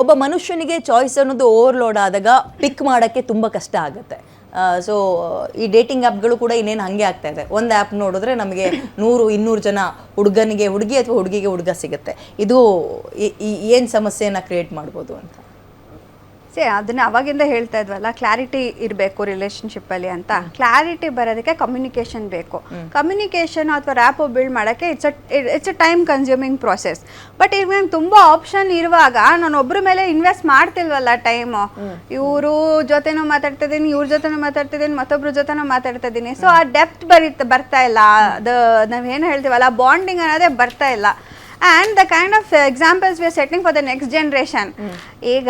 ಒಬ್ಬ ಮನುಷ್ಯನಿಗೆ ಚಾಯ್ಸ್ ಅನ್ನೋದು ಓವರ್ಲೋಡ್ ಆದಾಗ ಪಿಕ್ ಮಾಡೋಕ್ಕೆ ತುಂಬ ಕಷ್ಟ ಆಗುತ್ತೆ. ಸೊ ಈ ಡೇಟಿಂಗ್ ಆ್ಯಪ್ಗಳು ಕೂಡ ಇನ್ನೇನು ಹಾಗೆ ಆಗ್ತಾ ಇದೆ. ಒಂದು ಆ್ಯಪ್ ನೋಡಿದ್ರೆ ನಮಗೆ 100-200 ಜನ ಹುಡುಗನಿಗೆ ಹುಡುಗಿ ಅಥವಾ ಹುಡುಗಿಗೆ ಹುಡುಗ ಸಿಗುತ್ತೆ. ಇದು ಏನು ಸಮಸ್ಯೆಯನ್ನು ಕ್ರಿಯೇಟ್ ಮಾಡ್ಬೋದು ಅಂತ ಅದನ್ನ ಅವಾಗಿಂದ ಹೇಳ್ತಾ ಇದ್ವಲ್ಲ, ಕ್ಲಾರಿಟಿ ಇರಬೇಕು ರಿಲೇಶನ್ಶಿಪ್ಪಲ್ಲಿ ಅಂತ. ಕ್ಲಾರಿಟಿ ಬರೋದಕ್ಕೆ ಕಮ್ಯುನಿಕೇಷನ್ ಬೇಕು. ಕಮ್ಯುನಿಕೇಷನ್ ಅಥವಾ ರ್ಯಾಪೋ ಬಿಲ್ಡ್ ಮಾಡೋಕ್ಕೆ it's a time consuming process. But ಈಗ ನಂಗೆ ತುಂಬ ಆಪ್ಷನ್ ಇರುವಾಗ ನಾನು ಒಬ್ಬರ ಮೇಲೆ ಇನ್ವೆಸ್ಟ್ ಮಾಡ್ತಿಲ್ವಲ್ಲ ಟೈಮು. ಇವರು ಜೊತೆನೂ ಮಾತಾಡ್ತಿದ್ದೀನಿ, ಇವ್ರ ಜೊತೆನೂ ಮಾತಾಡ್ತಿದ್ದೀನಿ, ಮತ್ತೊಬ್ರ ಜೊತೆನೂ ಮಾತಾಡ್ತಾ ಇದ್ದೀನಿ. ಸೊ ಆ ಡೆಪ್ತ್ ಬರ್ತಾ ಇಲ್ಲ. ನಾವೇನು ಹೇಳ್ತೀವಲ್ಲ, ಬಾಂಡಿಂಗ್ ಅನ್ನೋದೇ ಬರ್ತಾ ಇಲ್ಲ. And the kind of examples we are setting for the next generation. ಈಗ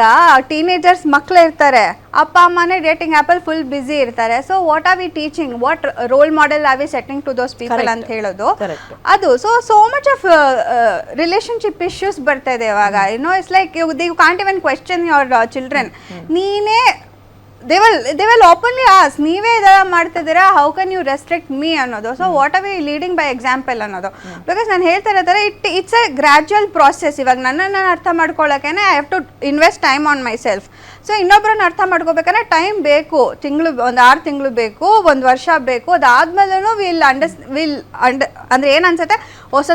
ಟೀನೇಜರ್ಸ್ ಮಕ್ಕಳು ಇರ್ತಾರೆ, ಅಪ್ಪ ಅಮ್ಮನೇ ಡೇಟಿಂಗ್ ಆ್ಯಪಲ್ಲಿ ಫುಲ್ ಬ್ಯುಸಿ ಇರ್ತಾರೆ. So what are we teaching, what role model are we setting to those people ಅಂತ ಹೇಳೋದು ಅದು. So much of relationship issues ಬರ್ತಾ ಇದೆ ಇವಾಗ. It's like you can't even question your children. ನೀನೇ they will openly ask, ನೀವೇ ಇದೆಲ್ಲ ಮಾಡ್ತಿದ್ದೀರಾ, how can you restrict me ಅನ್ನೋದು. So what are we leading by example ಅನ್ನೋದು. ಬಿಕಾಸ್ ನಾನು ಹೇಳ್ತಾ ಇರೋ ಥರ ಇಟ್ಸ್ ಎ ಗ್ರ್ಯಾಜುವಲ್ ಪ್ರಾಸೆಸ್. ಇವಾಗ ನನ್ನನ್ನು ಅರ್ಥ ಮಾಡ್ಕೊಳ್ಳೋಕೆ I have to invest time on myself. So ಇನ್ನೊಬ್ಬರನ್ನ ಅರ್ಥ ಮಾಡ್ಕೋಬೇಕಂದ್ರೆ ಟೈಮ್ ಬೇಕು. ಒಂದು 6 ತಿಂಗಳು ಬೇಕು, 1 ವರ್ಷ ಬೇಕು. ಅದಾದ್ಮೇಲೂ ಅಂದರೆ ಏನು ಅನ್ಸುತ್ತೆ, ಹೊಸ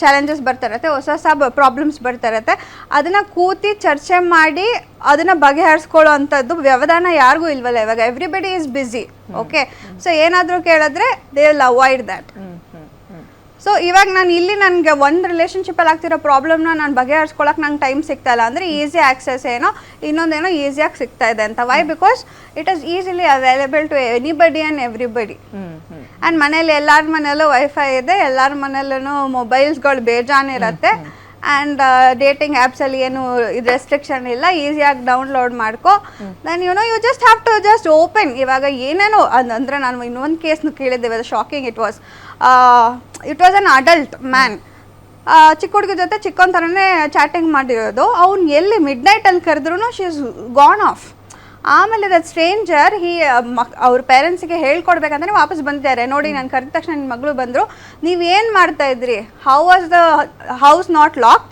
ಚಾಲೆಂಜಸ್ ಬರ್ತಾ ಇರುತ್ತೆ, ಹೊಸ ಪ್ರಾಬ್ಲಮ್ಸ್ ಬರ್ತಾ ಇರುತ್ತೆ. ಅದನ್ನು ಕೂತಿ ಚರ್ಚೆ ಮಾಡಿ ಅದನ್ನು ಬಗೆಹರಿಸ್ಕೊಳ್ಳೋ ಅಂಥದ್ದು ವ್ಯವಧಾನ ಯಾರಿಗೂ ಇಲ್ವಲ್ಲ ಇವಾಗ. Everybody is busy. Okay, so ಏನಾದರೂ ಕೇಳಿದ್ರೆ they will avoid that. So ಇವಾಗ ನಾನು ಇಲ್ಲಿ ನನಗೆ ಒಂದು ರಿಲೇಷನ್ಶಿಪ್ಪಲ್ಲಿ ಆಗ್ತಿರೋ ಪ್ರಾಬ್ಲಮ್ನ ನಾನು ಬಗೆಹರಿಸ್ಕೊಳಕ್ಕೆ ನಂಗೆ ಟೈಮ್ ಸಿಗ್ತಾ ಇಲ್ಲ ಅಂದರೆ ಈಸಿ ಆಕ್ಸೆಸ್ ಏನೋ ಇನ್ನೊಂದೇನೋ ಈಸಿಯಾಗಿ ಸಿಗ್ತಾ ಇದೆ ಅಂತ. Why? Because it is easily available to anybody and everybody. And ಮನೇಲಿ ಎಲ್ಲರ ಮನೆಯಲ್ಲೂ ವೈಫೈ ಇದೆ, ಎಲ್ಲರ ಮನೆಯಲ್ಲೂ ಮೊಬೈಲ್ಸ್ಗಳು ಬೇಜಾನಿರುತ್ತೆ. ಆ್ಯಂಡ್ ಡೇಟಿಂಗ್ ಆ್ಯಪ್ಸಲ್ಲಿ ಏನು ಇದು ರೆಸ್ಟ್ರಿಕ್ಷನ್ ಇಲ್ಲ, ಈಸಿಯಾಗಿ ಡೌನ್ಲೋಡ್ ಮಾಡ್ಕೊ. Then you just have to just open. ಇವಾಗ ಏನೇನೋ ಅಂದರೆ ನಾನು ಇನ್ನೊಂದು ಕೇಸ್ನು ಕೇಳಿದ್ದೇವೆ, shocking. It was an adult man. ಚಿಕ್ಕ ಹುಡುಗಿ ಜೊತೆ ಚಿಕ್ಕೊಂದು ಥರನೇ ಚಾಟಿಂಗ್ ಮಾಡಿರೋದು. ಅವ್ನು ಎಲ್ಲಿ ಮಿಡ್ ನೈಟಲ್ಲಿ ಕರೆದ್ರೂ ಶಿ ಇಸ್ ಗಾನ್ ಆಫ್. ಆಮೇಲೆ ದಟ್ ಸ್ಟ್ರೇಂಜರ್ ಅವ್ರ ಪೇರೆಂಟ್ಸಿಗೆ ಹೇಳ್ಕೊಡ್ಬೇಕಂದ್ರೆ ವಾಪಸ್ ಬಂದಿದ್ದಾರೆ. ನೋಡಿ, ನಾನು ಕರೆದ ತಕ್ಷಣ ನಿಮ್ಮ ಮಗಳು ಬಂದರು, ನೀವೇನು ಮಾಡ್ತಾ ಇದ್ರಿ, how was the house not locked,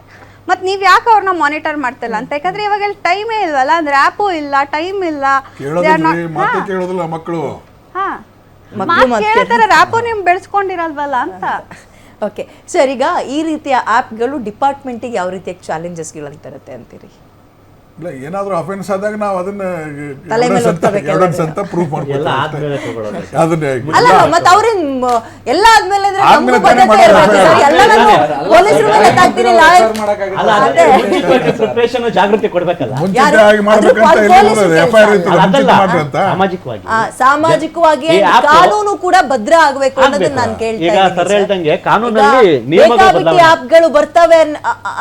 ಮತ್ತು ನೀವು ಯಾಕೆ ಅವ್ರನ್ನ ಮಾನಿಟರ್ ಮಾಡ್ತಿಲ್ಲ ಅಂತ. ಯಾಕಂದ್ರೆ ಇವಾಗ ಟೈಮೇ ಇಲ್ವಲ್ಲ, ಅಂದ್ರೆ ಆ್ಯಪು ಇಲ್ಲ, ಟೈಮ್ ಇಲ್ಲ. ಮಕ್ಕಳು ಕೇಳ್ತಾರೆ, ರ್ಯಾಪು ನೀವು ಬೆಳೆಸ್ಕೊಂಡಿರಲ್ವಲ್ಲ ಅಂತ. ಓಕೆ ಸರ್, ಈಗ ಈ ರೀತಿಯ ಆ್ಯಪ್ಗಳು ಡಿಪಾರ್ಟ್ಮೆಂಟಿಗೆ ಯಾವ ರೀತಿಯ ಚಾಲೆಂಜಸ್ಗಳು ತರುತ್ತೆ ಅಂತೀರಿ? ಇಲ್ಲ, ಏನಾದರೂ ಅಫೆನ್ಸ್ ಆದಾಗ ನಾವು ಅದನ್ನ ಎವಿಡೆನ್ಸ್ ಅಂತ ಪ್ರೂಫ್ ಮಾಡ್ಬೋದು. ಮತ್ತೆ ಅವ್ರೇನು ಎಲ್ಲ ಆದ್ಮೇಲೆ ಜಾಗೃತಿ ಕೊಡ್ಬೇಕಲ್ಲ, ಸಾಮಾಜಿಕವಾಗಿ ಕಾನೂನು ಕೂಡ ಭದ್ರ ಆಗ್ಬೇಕು ಅನ್ನೋದನ್ನ ನಾನು ಕೇಳ್ತೀನಿ. ಆಪ್ಗಳು ಬರ್ತವೆ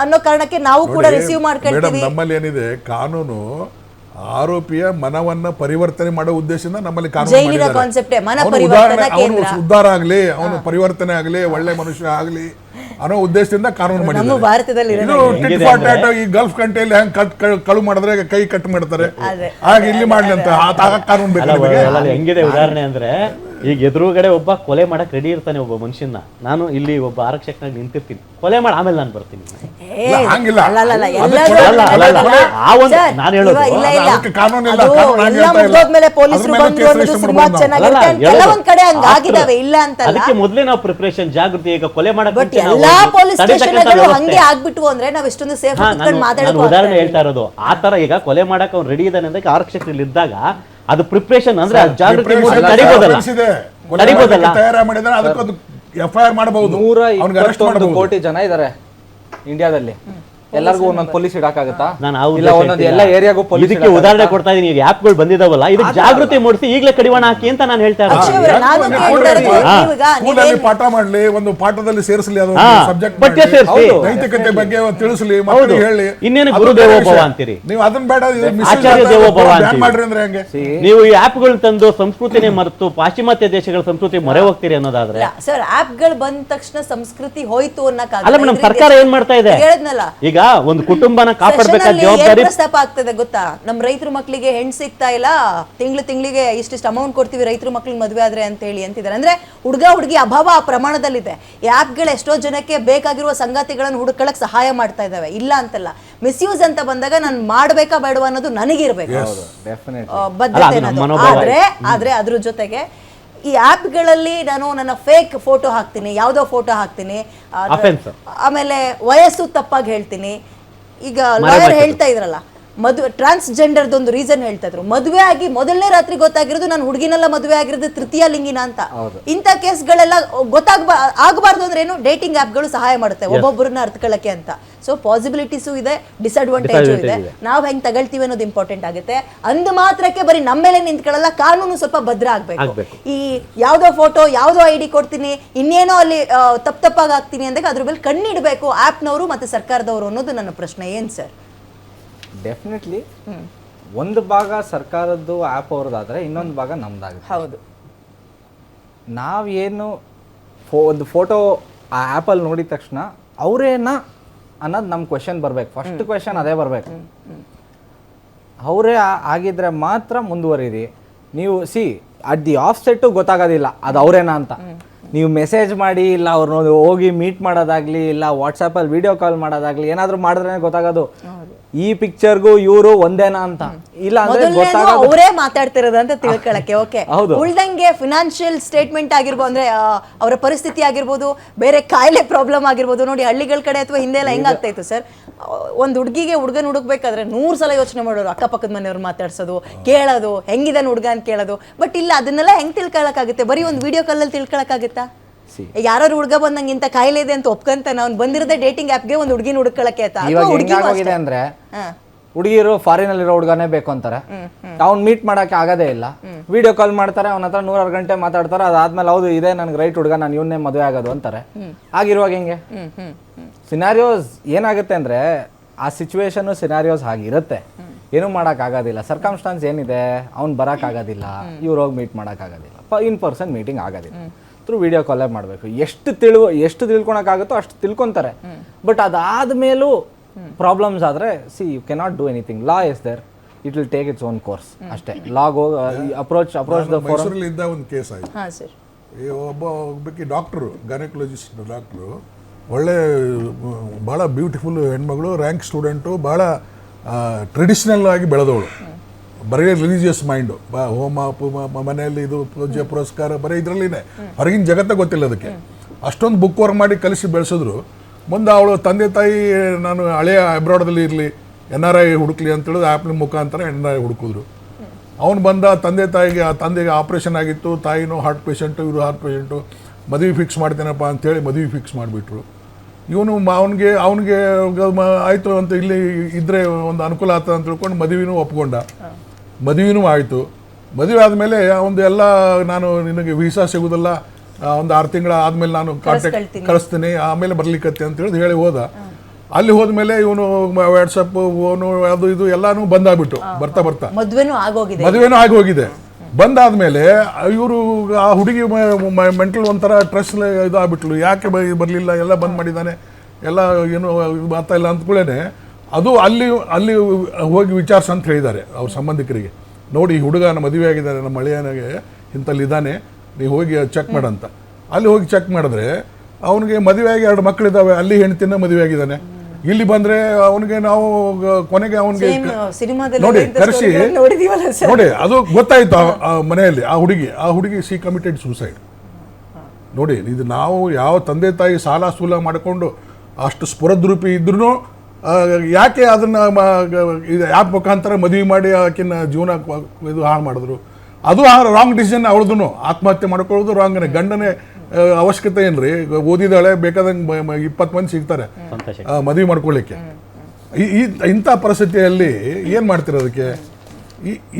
ಅನ್ನೋ ಕಾರಣಕ್ಕೆ ನಾವು ಕೂಡ ರಿಸೀವ್ ಮಾಡ್ಕೊಳ್ತೀವಿ. ನಮ್ಮಲ್ಲಿ ಏನಿದೆ, ಕಾನೂನು ಆರೋಪಿಯ ಮನವನ್ನ ಪರಿವರ್ತನೆ ಮಾಡೋ ಉದ್ದೇಶದಿಂದ ನಮ್ಮಲ್ಲಿ ಕಾನೂನು ಉದ್ಧಾರ ಆಗ್ಲಿ, ಅವನು ಪರಿವರ್ತನೆ ಆಗ್ಲಿ, ಒಳ್ಳೆ ಮನುಷ್ಯ ಆಗ್ಲಿ ಅನ್ನೋ ಉದ್ದೇಶದಿಂದ ಕಾನೂನು ಮಾಡಿದ್ದಾರೆ. ಈ ಗಲ್ಫ್ ಕಂಟ್ರಿಯಲ್ಲಿ ಹೆಂಗ್ ಕಳು ಮಾಡಿದ್ರೆ ಕೈ ಕಟ್ ಮಾಡ್ತಾರೆ, ಹಾಗೆ ಇಲ್ಲಿ ಮಾಡ್ಲಿ ಅಂತ ಕಾನೂನು ಬೇಕು. ಹೆಂಗಿದೆ ಉದಾಹರಣೆ ಅಂದ್ರೆ, ಈಗ ಎದುರುಗಡೆ ಒಬ್ಬ ಕೊಲೆ ಮಾಡಕ್ ರೆಡಿ ಇರ್ತಾನೆ ಒಬ್ಬ ಮನುಷ್ಯನ, ನಾನು ಇಲ್ಲಿ ಒಬ್ಬ ಆರಕ್ಷಕನಾಗಿ ನಿಂತಿರ್ತೀನಿ, ಕೊಲೆ ಮಾಡಿ ಆಮೇಲೆ ನಾನು ಬರ್ತೀನಿ. ಹಂಗಿಲ್ಲ, ನಾನು ಹೇಳೋದು ಅದಕ್ಕೆ ಮೊದಲೇ ನಾವು ಪ್ರಿಪರೇಷನ್, ಜಾಗೃತಿ. ಈಗ ಕೊಲೆ ಮಾಡಕ್ ಉದಾಹರಣೆ ಹೇಳ್ತಾ ಇರೋದು ಆ ತರ. ಈಗ ಕೊಲೆ ಮಾಡಕ್ ಅವ್ನು ರೆಡಿ ಇದ್ದಾನೆ ಅಂದ್ರೆ ಆರಕ್ಷಕರಲ್ಲಿ ಇದ್ದಾಗ ಅದು ಪ್ರಿಪರೇಷನ್ ಅಂದ್ರೆ ಜಾಗೃತಿ $121 ಕೋಟಿ ಜನ ಇದಾರೆ ಇಂಡಿಯಾದಲ್ಲಿ. ಎಲ್ಲರಿಗೂ ಒಂದೊಂದು ಪೊಲೀಸ್ ಇಡಕ್ಕಾಗತ್ತಾ? ಎಲ್ಲ ಏರಿಯಾಗೂ ಪೊಲೀಸ್. ಇದಕ್ಕೆ ಉದಾಹರಣೆ ಕೊಡ್ತಾ ಇದೀನಿ. ಈಗ ಆಪ್ಗಳು ಬಂದಿದಾವಲ್ಲ, ಇದಕ್ಕೆ ಜಾಗೃತಿ ಮೂಡಿಸಿ ಈಗಲೇ ಕಡಿವಾಣ ಹಾಕಿ ಅಂತ ನಾನು ಹೇಳ್ತಾ ಇರೋದು. ಪಾಠ ಮಾಡ್ಲಿ, ಒಂದು ಪಾಠದಲ್ಲಿ ಸೇರಿಸಲಿ, ಸಬ್ಜೆಕ್ಟ್ ನೈತಿಕತೆ ಬಗ್ಗೆ ತಿಳಿಸಲಿ, ಹೇಳಿ. ಇನ್ನೇನು ಗುರು ದೇವೋಭವ ಅಂತೀರಿ ನೀವು, ಅದನ್ನ ಬೇಡ, ಆಚಾರ್ಯ ದೇವೋಭವ ಮಾಡ್ರಿ ಅಂದ್ರೆ ಹೆಂಗೆ? ನೀವು ಈ ಆಪ್ಗಳು ತಂದು ಸಂಸ್ಕೃತಿನೇ ಮರೆತು ಪಾಶ್ಚಿಮಾತ್ಯ ದೇಶಗಳ ಸಂಸ್ಕೃತಿ ಮೊರೆ ಹೋಗ್ತೀರಿ ಅನ್ನೋದಾದ್ರೆ. ಸರ್, ಆಪ್ಗಳು ಬಂದ ತಕ್ಷಣ ಸಂಸ್ಕೃತಿ ಹೋಯ್ತು ಅನ್ನಕ್ಕಾಗಲ್ಲ. ಅಲ್ಲ ಮೇಡಮ್, ಸರ್ಕಾರ ಏನ್ ಮಾಡ್ತಾ ಇದೆ ಈಗ? ಒಂದು ಕುಟುಂಬನ ಕಾಪಾಡ್ಬೇಕಾದ ಜವಾಬ್ದಾರಿ ಪ್ರಸ್ತಾಪ ಆಗ್ತದೆ ಗೊತ್ತಾ, ನಮ್ ರೈತರ ಮಕ್ಳಿಗೆ ಹೆಣ್ ಸಿಗ್ತಾ ಇಲ್ಲ, ತಿಂಗಳಿಗೆ ಇಷ್ಟಿಷ್ಟು ಅಮೌಂಟ್ ಕೊಡ್ತೀವಿ ರೈತರ ಮಕ್ಳಿಗೆ ಮದುವೆ ಆದ್ರೆ ಅಂತ ಹೇಳಿ ಅಂತಿದ್ದಾರೆ. ಅಂದ್ರೆ ಹುಡುಗಿ ಅಭಾವ ಆ ಪ್ರಮಾಣದಲ್ಲಿದೆ. ಈ ಆಪ್ಗಳು ಎಷ್ಟೋ ಜನಕ್ಕೆ ಬೇಕಾಗಿರುವ ಸಂಗಾತಿಗಳನ್ನು ಹುಡುಕಳಕ್ ಸಹಾಯ ಮಾಡ್ತಾ ಇದಾವೆ, ಇಲ್ಲ ಅಂತಲ್ಲ. ಮಿಸ್ಯೂಸ್ ಅಂತ ಬಂದಾಗ ನಾನು ಮಾಡ್ಬೇಕಾ ಬೇಡವಾ ಅನ್ನೋದು ನನಗಿರ್ಬೇಕು ಬದ್ಧತೆ ಅನ್ನೋದು. ಆದ್ರೆ ಅದ್ರ ಜೊತೆಗೆ ಈ ಆಪ್ಗಳಲ್ಲಿ ನಾನು ನನ್ನ ಫೇಕ್ ಫೋಟೋ ಹಾಕ್ತೀನಿ, ಯಾವುದೋ ಫೋಟೋ ಹಾಕ್ತೀನಿ, ಆಮೇಲೆ ವಯಸ್ಸು ತಪ್ಪಾಗಿ ಹೇಳ್ತೀನಿ. ಈಗ ಲಾಯರ್ ಹೇಳ್ತಾ ಇದ್ರಲ್ಲ, ಟ್ರಾನ್ಸ್ಜೆಂಡರ್ದೊಂದು ರೀಸನ್ ಹೇಳ್ತಾ ಇದ್ರು, ಮದುವೆ ಆಗಿ ಮೊದಲನೇ ರಾತ್ರಿ ಗೊತ್ತಾಗಿರೋದು ನಾನು ಹುಡುಗಿನೆಲ್ಲ ಮದುವೆ ಆಗಿರೋದು ತೃತೀಯ ಲಿಂಗಿನ ಅಂತ. ಇಂಥ ಕೇಸ್ಗಳೆಲ್ಲ ಆಗಬಾರ್ದು ಅಂದ್ರೆ ಏನು, ಡೇಟಿಂಗ್ ಆಪ್ಗಳು ಸಹಾಯ ಮಾಡುತ್ತೆ ಒಬ್ಬೊಬ್ಬರನ್ನ ಅರ್ಥಕೊಳ್ಳಕ್ಕೆ ಅಂತ. ಸೊ ಪಾಸಿಬಿಲಿಟೀಸು ಇದೆ, ಡಿಸ್ಅಡ್ವಾಂಟೇಜು ಇದೆ. ನಾವು ಹೆಂಗ್ ತಗೊಳ್ತೀವಿ ಅನ್ನೋದು ಇಂಪಾರ್ಟೆಂಟ್ ಆಗುತ್ತೆ. ಅಂದ ಮಾತ್ರಕ್ಕೆ ಬರೀ ನಮ್ಮ ಮೇಲೆ ನಿಂತ್ಕೊಳ್ಳಲ್ಲ, ಕಾನೂನು ಸ್ವಲ್ಪ ಭದ್ರ ಆಗ್ಬೇಕು. ಈ ಯಾವ್ದೋ ಫೋಟೋ ಯಾವ್ದೋ ID ಕೊಡ್ತೀನಿ, ಇನ್ನೇನೋ ಅಲ್ಲಿ ತಪ್ಪಾಗಿ ಹಾಕ್ತೀನಿ ಅಂದಾಗ ಅದ್ರ ಮೇಲೆ ಕಣ್ಣಿಡ್ಬೇಕು ಆಪ್ನವರು ಮತ್ತೆ ಸರ್ಕಾರದವರು ಅನ್ನೋದು ನನ್ನ ಪ್ರಶ್ನೆ. ಏನ್ ಸರ್? ಡೆಫಿನೆಟ್ಲಿ ಒಂದು ಭಾಗ ಸರ್ಕಾರದ್ದು ಆ್ಯಪ್ ಅವ್ರದ್ದಾದ್ರೆ ಇನ್ನೊಂದು ಭಾಗ ನಮ್ದಾಗುತ್ತೆ. ಹೌದು. ನಾವೇನು ಒಂದು ಫೋಟೋ ಆ ಆ್ಯಪಲ್ಲಿ ನೋಡಿದ ತಕ್ಷಣ ಅವರೇನಾ ಅನ್ನೋದು ನಮ್ಮ ಕ್ವೆಶನ್ ಬರಬೇಕು. ಫಸ್ಟ್ ಕ್ವೆಶನ್ ಅದೇ ಬರಬೇಕು. ಅವರೇ ಆಗಿದ್ರೆ ಮಾತ್ರ ಮುಂದುವರಿರಿ. ನೀವು ಅಟ್ ದಿ ಆಫ್ ಸೆಟ್ಟು ಗೊತ್ತಾಗೋದಿಲ್ಲ ಅದು ಅವರೇನಾ ಅಂತ. ನೀವು ಮೆಸೇಜ್ ಮಾಡಿ, ಇಲ್ಲ ಅವ್ರನ್ನ ಹೋಗಿ ಮೀಟ್ ಮಾಡೋದಾಗ್ಲಿ, ಇಲ್ಲ ವಾಟ್ಸಪ್ಪಲ್ಲಿ ವಿಡಿಯೋ ಕಾಲ್ ಮಾಡೋದಾಗ್ಲಿ, ಏನಾದರೂ ಮಾಡಿದ್ರೆ ಗೊತ್ತಾಗೋದು ಈ ಪಿಕ್ಚರ್ಗೂ ಇವರು ಒಂದೇನಾ ಅಂತ. ಇಲ್ಲ ಅವರೇ ಮಾತಾಡ್ತಿರೋದು ಅಂತ ತಿಳ್ಕೊಳಕ್ಕೆ. ಓಕೆ, ಉಳ್ದಂಗೆ ಫಿನಾನ್ಷಿಯಲ್ ಸ್ಟೇಟ್ಮೆಂಟ್ ಆಗಿರ್ಬೋದು, ಅಂದ್ರೆ ಅವರ ಪರಿಸ್ಥಿತಿ ಆಗಿರ್ಬೋದು, ಬೇರೆ ಕಾಯಿಲೆ ಪ್ರಾಬ್ಲಮ್ ಆಗಿರ್ಬೋದು. ನೋಡಿ ಹಳ್ಳಿಗಳ ಕಡೆ ಅಥವಾ ಹಿಂದೆ ಎಲ್ಲ ಹೆಂಗಾಗ್ತಾ ಇತ್ತು ಸರ್, ಒಂದು ಹುಡುಗನ ಹುಡುಕ್ಬೇಕಾದ್ರೆ 100 ಸಲ ಯೋಚನೆ ಮಾಡೋರು, ಅಕ್ಕಪಕ್ಕದ ಮನೆಯವ್ರು ಮಾತಾಡ್ಸೋದು, ಕೇಳೋದು, ಹೆಂಗಿದಾನೆ ಹುಡುಗ ಅಂತ ಕೇಳೋದು. ಬಟ್ ಇಲ್ಲ, ಅದನ್ನೆಲ್ಲ ಹೆಂಗ್ ತಿಳ್ಕೊಳಕ್ಕಾಗುತ್ತೆ? ಬರೀ ಒಂದು ವಿಡಿಯೋ ಕಾಲಲ್ಲಿ ತಿಳ್ಕೊಳಕ್ಕಾಗುತ್ತಾ? ಯಾರು ಹುಡುಗ ಬಂದಂಗೆ ಇಂತ ಕಾಯಿಲೆ ಇದೆ ಅಂತ ಒಪ್ಕಂತಾನೆ ಅವ್ನು ಬಂದಿರೋದೇ ಡೇಟಿಂಗ್ ಆಪ್ಗೆ ಒಂದು ಹುಡುಗಿನ ಹುಡುಕಳಕ್ಕೆ ಅಂದ್ರೆ ಹುಡುಗಿರು ಫಾರಿನ್ ಅಲ್ಲಿರೋ ಹುಡುಗನೇ ಬೇಕು ಅಂತಾರೆ. ಅವ್ನ್ ಮೀಟ್ ಮಾಡಕ್ಕೆ ಆಗದೇ ಇಲ್ಲ, ವಿಡಿಯೋ ಕಾಲ್ ಮಾಡ್ತಾರೆ, ಅವನ ಹತ್ರ 100 ಗಂಟೆ ಮಾತಾಡ್ತಾರೆ. ಅದಾದ್ಮೇಲೆ ಹೌದು ಇದೆ ನನ್ಗೆ ರೈಟ್ ಹುಡುಗ, ನಾನು ಇವನ್ನೇ ಮದುವೆ ಆಗೋದು ಅಂತಾರೆ. ಆಗಿರುವಾಗ ಹೆಂಗೆ ಸಿನಾರಿಯೋಸ್ ಏನಾಗುತ್ತೆ ಅಂದ್ರೆ, ಆ ಸಿಚುವೇಶನ್ ಸಿನಾರಿಯೋಸ್ ಆಗಿರುತ್ತೆ, ಏನೂ ಮಾಡಕ್ ಆಗೋದಿಲ್ಲ. ಸರ್ಕಮ್ಸ್ಟಾನ್ಸ್ ಏನಿದೆ, ಅವ್ನು ಬರಕ್ ಆಗೋದಿಲ್ಲ, ಇವ್ರು ಹೋಗಿ ಮೀಟ್ ಮಾಡಕ್ ಆಗೋದಿಲ್ಲ, in person meeting through, video ವಿಡಿಯೋ ಕಾಲೇ ಮಾಡಬೇಕು. ಎಷ್ಟು ತಿಳ್ಕೊಳಕ್ಕಾಗುತ್ತೋ ಅಷ್ಟು ತಿಳ್ಕೊಂತಾರೆ. ಬಟ್ ಅದಾದ್ಮೇಲೂ ಪ್ರಾಬ್ಲಮ್ಸ್ ಆದರೆ you cannot do anything. Law is there, it will take its own course ಅಷ್ಟೇ. ಲಾಗ್ ಅಪ್ರೋಚ್ ದ ಫೋರಮ್ ಇದ್ದ ಒಂದು ಕೇಸ್ ಆಯಿತು. ಒಬ್ಬಕ್ಕೆ ಡಾಕ್ಟ್ರು, ಗೈನಕಾಲಜಿಸ್ಟ್ ಡಾಕ್ಟ್ರು, ಒಳ್ಳೆ ಭಾಳ ಬ್ಯೂಟಿಫುಲ್ ಹೆಣ್ಮಗಳು, ರ್ಯಾಂಕ್ ಸ್ಟೂಡೆಂಟು, ಭಾಳ ಟ್ರೆಡಿಷ್ನಲ್ ಆಗಿ ಬೆಳೆದವಳು, ಬರೀ ರಿಲಿಜಿಯಸ್ ಮೈಂಡು, ಹೋಮ ಮನೆಯಲ್ಲಿ ಇದು ಪೂಜೆ ಪುರಸ್ಕಾರ ಬರೀ ಇದರಲ್ಲಿನೇ, ಹೊರಗಿನ ಜಗತ್ತೇ ಗೊತ್ತಿಲ್ಲ ಅದಕ್ಕೆ. ಅಷ್ಟೊಂದು ಬುಕ್ ವರ್ಕ್ ಮಾಡಿ ಕಲಿಸಿ ಬೆಳೆಸಿದ್ರು. ಮುಂದೆ ಅವಳು ತಂದೆ ತಾಯಿ ನಾನು ಹಳೆಯ ಅಬ್ರಾಡಲ್ಲಿ ಇರಲಿ, NRI ಹುಡುಕ್ಲಿ ಅಂತೇಳಿದ್ರೆ ಆ್ಯಪ್ನ ಮುಖಾಂತರ NRI ಹುಡುಕಿದ್ರು. ಅವನು ಬಂದ, ತಂದೆಗೆ ಆಪ್ರೇಷನ್ ಆಗಿತ್ತು, ತಾಯಿನೂ ಹಾರ್ಟ್ ಪೇಷಂಟು, ಇವರು ಹಾರ್ಟ್ ಪೇಷಂಟು, ಮದುವೆ ಫಿಕ್ಸ್ ಮಾಡ್ತೇನಪ್ಪ ಅಂತೇಳಿ ಮದುವೆ ಫಿಕ್ಸ್ ಮಾಡಿಬಿಟ್ರು. ಇವನು ಅವನಿಗೆ ಆಯಿತು ಅಂತ, ಇಲ್ಲಿ ಇದ್ದರೆ ಒಂದು ಅನುಕೂಲ ಆಗ್ತದೆ ಅಂತ ತಿಳ್ಕೊಂಡು ಮದುವೆನೂ ಒಪ್ಕೊಂಡ. ಮದುವೆನೂ ಆಯಿತು. ಮದುವೆ ಆದಮೇಲೆ ಒಂದು ಎಲ್ಲ, ನಾನು ನಿನಗೆ ವೀಸಾ ಸಿಗೋದಿಲ್ಲ, ಒಂದು 6 ತಿಂಗಳ ಆದಮೇಲೆ ನಾನು ಕಾಂಟ್ಯಾಕ್ಟ್ ಕಳಿಸ್ತೀನಿ, ಆಮೇಲೆ ಬರ್ಲಿಕ್ಕತ್ತೆ ಅಂತ ಹೇಳಿ ಹೋದ. ಅಲ್ಲಿ ಹೋದ್ಮೇಲೆ ಇವನು ವಾಟ್ಸಪ್, ಫೋನು, ಅದು ಇದು ಎಲ್ಲಾನು ಬಂದಾಗ್ಬಿಟ್ಟು ಬರ್ತಾ ಮದುವೆನೂ ಆಗೋಗಿದೆ. ಬಂದಾದ್ಮೇಲೆ ಇವರು ಆ ಹುಡುಗಿ ಮೆಂಟಲ್ ಒಂಥರ ಸ್ಟ್ರೆಸ್ ಇದು ಆಗ್ಬಿಟ್ಲು. ಯಾಕೆ ಬರಲಿಲ್ಲ, ಎಲ್ಲ ಬಂದ್ ಮಾಡಿದ್ದಾನೆ, ಎಲ್ಲ ಏನು ಮಾತಾ ಇಲ್ಲ ಅಂದ್ಕೊಳ್ಳೇನೆ ಅದು ಅಲ್ಲಿ ಹೋಗಿ ವಿಚಾರಿಸ ಅಂತ ಹೇಳಿದ್ದಾರೆ ಅವ್ರ ಸಂಬಂಧಿಕರಿಗೆ. ನೋಡಿ ಈ ಹುಡುಗನ ಮದುವೆ ಆಗಿದ್ದಾರೆ, ನಮ್ಮ ಹಳೆಯನಿಗೆ ಇಂಥಲ್ಲಿದ್ದಾನೆ, ನೀವು ಹೋಗಿ ಚೆಕ್ ಮಾಡಂತ. ಅಲ್ಲಿ ಹೋಗಿ ಚೆಕ್ ಮಾಡಿದ್ರೆ ಅವನಿಗೆ ಮದುವೆ ಆಗಿ 2 ಮಕ್ಕಳಿದ್ದಾವೆ, ಅಲ್ಲಿ ಹೆಣ್ತಿನ ಮದುವೆ ಆಗಿದ್ದಾನೆ. ಇಲ್ಲಿ ಬಂದ್ರೆ ಅವನಿಗೆ ನಾವು ಕೊನೆಗೆ ಅವನಿಗೆ ನೋಡಿ ಕರೆಸಿ ನೋಡಿ ಅದು ಗೊತ್ತಾಯ್ತು ಮನೆಯಲ್ಲಿ. ಆ ಹುಡುಗಿ ಸಿ ಕಮಿಟೆಡ್ ಸೂಸೈಡ್. ನೋಡಿ ಇದು ನಾವು ಯಾವ ತಂದೆ ತಾಯಿ ಸಾಲ ಸೂಲ ಮಾಡಿಕೊಂಡು ಅಷ್ಟು ಸ್ಫುರದ್ರೂಪಿ ಇದ್ರೂ ಯಾಕೆ ಅದನ್ನ ಆ್ಯಪ್ ಮುಖಾಂತರ ಮದುವೆ ಮಾಡಿ ಆಕಿನ ಜೀವನ ಇದು ಹಾಳು ಮಾಡಿದ್ರು. ಅದು ರಾಂಗ್ ಡಿಸಿಷನ್. ಅವಳದೂ ಆತ್ಮಹತ್ಯೆ ಮಾಡ್ಕೊಳ್ಳೋದು ರಾಂಗ್ನೇ. ಗಂಡನೇ ಅವಶ್ಯಕತೆ ಏನ್ರಿ, ಓದಿದಾಳೆ, ಬೇಕಾದಂಗೆ 20 ಮಂದಿ ಸಿಗ್ತಾರೆ ಮದುವೆ ಮಾಡ್ಕೊಳ್ಳಿಕ್ಕೆ. ಇಂಥ ಪರಿಸ್ಥಿತಿಯಲ್ಲಿ ಏನು ಮಾಡ್ತೀರ ಅದಕ್ಕೆ?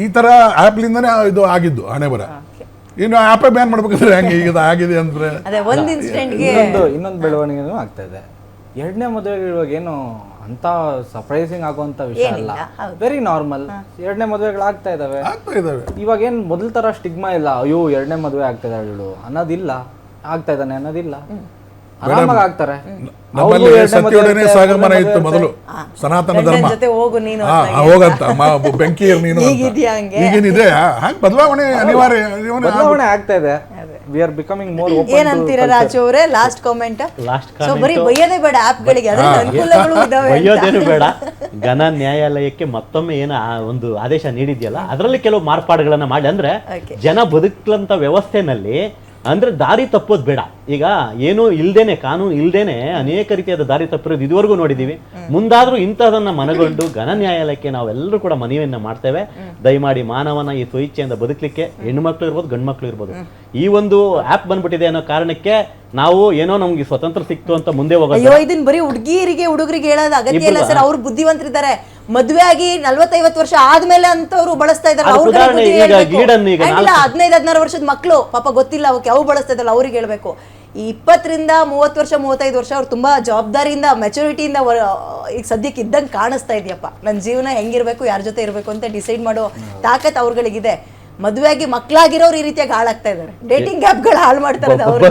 ಈ ಥರ ಆ್ಯಪ್ಲಿಂದನೇ ಇದು ಆಗಿದ್ದು ಹಣೆ ಬರ. ಇನ್ನು ಆ್ಯಪೇ ಬ್ಯಾನ್ ಮಾಡ್ಬೇಕಂದ್ರೆ ಹೆಂಗೆ ಈಗ ಆಗಿದೆ ಅಂದ್ರೆ ಇನ್ನೊಂದು ಬೆಳವಣಿಗೆನೂ ಆಗ್ತಾ ಇದೆ. 2ನೇ ಮದುವೆಗೆ ಇವಾಗ ಏನು ಅಂತ ಸರ್ಪ್ರೈಸಿಂಗ್ ಆಗುವಂತ ವಿಷಯ ಅಲ್ಲ, ವೆರಿ ನಾರ್ಮಲ್. 2ನೇ ಮದುವೆಗಳಾಗ್ತಾ ಇದಾವೆ. ಇವಾಗ ಏನ್ ಮೊದಲ ತರ ಸ್ಟಿಗ್ಮಾ ಇಲ್ಲ, ಅಯ್ಯೋ 2ನೇ ಮದುವೆ ಆಗ್ತಾ ಇದ್ದಾಳು ಅನ್ನೋದಿಲ್ಲ, ಆಗ್ತಾ ಇದ್ದಾನೆ ಅನ್ನೋದಿಲ್ಲ. ಆರಾಮಾಗಿ ಆಗ್ತಾರೆ. ನಮ್ಮಲ್ಲಿ ಸತ್ಯೊಡನೆ ಸಾಗಮನ ಇತ್ತು ಮೊದಲು, ಸನಾತನ ಧರ್ಮ. ಜೊತೆ ಹೋಗು ನೀನು ಹೋಗಂತ ಬೆಂಕಿ ನೀನು ಅಂತ. ಈಗಿದ್ಯಾ ಹಂಗೆ? ಈಗೇನಿದೆ ಹಾಗೆ ಬದಲಾವಣೆ ಅನಿವಾರ್ಯ. ಬದಲಾವಣೆ ಆಗ್ತಾ ಇದೆ. We are becoming more open. ಏನಂತೀರಾ ರಾಜು ಅವರೇ? Last comment. ಲಾಸ್ಟ್ ಸೊ ಬರೀ ಬೈಯೋದೇ ಬೇಡ ಆಪ್ಗಳಿಗೆ, ಅದರಿಂದ ಅನುಕೂಲಗಳು ಇದಾವೆ ಅಂತ. ಬೈಯೋದೇನು ಬೇಡ. ಘನ ನ್ಯಾಯಾಲಯಕ್ಕೆ ಮತ್ತೊಮ್ಮೆ ಏನು ಒಂದು ಆದೇಶ ನೀಡಿದ್ಯಲ್ಲ, ಅದರಲ್ಲಿ ಕೆಲವು ಮಾರ್ಪಾಡುಗಳನ್ನ ಮಾಡಿ, ಅಂದ್ರೆ ಜನ ಬದುಕಲಂತ ವ್ಯವಸ್ಥೆನಲ್ಲಿ ಅಂದ್ರೆ ದಾರಿ ತಪ್ಪೋದು ಬೇಡ. ಈಗ ಏನು ಇಲ್ದೇನೆ, ಕಾನೂನು ಇಲ್ದೇನೆ ಅನೇಕ ರೀತಿಯಾದ ದಾರಿ ತಪ್ಪಿರೋದು ಇದುವರೆಗೂ ನೋಡಿದೀವಿ. ಮುಂದಾದ್ರೂ ಇಂಥದನ್ನ ಮನಗೊಂಡು ಘನ ನ್ಯಾಯಾಲಯಕ್ಕೆ ನಾವೆಲ್ಲರೂ ಕೂಡ ಮನವಿಯನ್ನ ಮಾಡ್ತೇವೆ. ದಯಮಾಡಿ ಮಾನವನ ಈ ಸ್ವಇಚ್ಛೆಯಿಂದ ಬದುಕಲಿಕ್ಕೆ ಹೆಣ್ಮಕ್ಳು ಇರ್ಬೋದು, ಗಂಡು ಮಕ್ಳು ಇರ್ಬೋದು, ಈ ಒಂದು ಆಪ್ ಬಂದ್ಬಿಟ್ಟಿದೆ ಅನ್ನೋ ಕಾರಣಕ್ಕೆ ನಾವು ಏನೋ ನಮ್ಗೆ ಸ್ವತಂತ್ರ ಸಿಕ್ತು ಅಂತ ಮುಂದೆ ಹೋಗೋದು. ಅಯ್ಯೋ, ಇದನ್ ಬರೀ ಹುಡುಗಿರಿಗೆ ಹುಡುಗರಿಗೆ ಹೇಳೋದು ಅಗತ್ಯ ಇಲ್ಲ ಸರ್. ಅವ್ರು ಬುದ್ಧಿವಂತರಿದ್ದಾರೆ. ಮದ್ವೆ ಆಗಿ 40-50 ವರ್ಷ ಆದ್ಮೇಲೆ ಅಂತವ್ರು ಬಳಸ್ತಾ ಇದಾರೆ. ಅದು ಉದಾಹರಣೆ ಈಗ ಗೀಡನ್ನು ಈಗ 15-16 ವರ್ಷದ ಮಕ್ಕಳು ಪಾಪ ಗೊತ್ತಿಲ್ಲ ಅವಕ್ಕೆ, ಅವು ಬಳಸ್ತಾ ಇದ್ದಲ್ಲ, ಅವ್ರಿಗೆ ಹೇಳ್ಬೇಕು. ಈ 20-30 ವರ್ಷ 35 ವರ್ಷ ಅವ್ರು ತುಂಬಾ ಜವಾಬ್ದಾರಿಯಿಂದ ಮೆಚುರಿಟಿಯಿಂದ ಈಗ ಸದ್ಯಕ್ಕೆ ಇದ್ದಂಗೆ ಕಾಣಿಸ್ತಾ ಇದೆಯಪ್ಪ. ನನ್ನ ಜೀವನ ಹೆಂಗಿರ್ಬೇಕು, ಯಾರ ಜೊತೆ ಇರಬೇಕು ಅಂತ ಡಿಸೈಡ್ ಮಾಡೋ ತಾಕತ್ ಅವ್ರಗಳಿಗಿದೆ. ಮದುವೆಯಾಗಿ ಮಕ್ಕಳಾಗಿರೋರು ಈ ರೀತಿಯಾಗಿ ಹಾಳಾಗ್ತಾ ಇದ್ದಾರೆ. ಡೇಟಿಂಗ್ ಆ್ಯಪ್ಗಳು ಹಾಳು ಮಾಡ್ತಾ ಇದ್ದಾರೆ.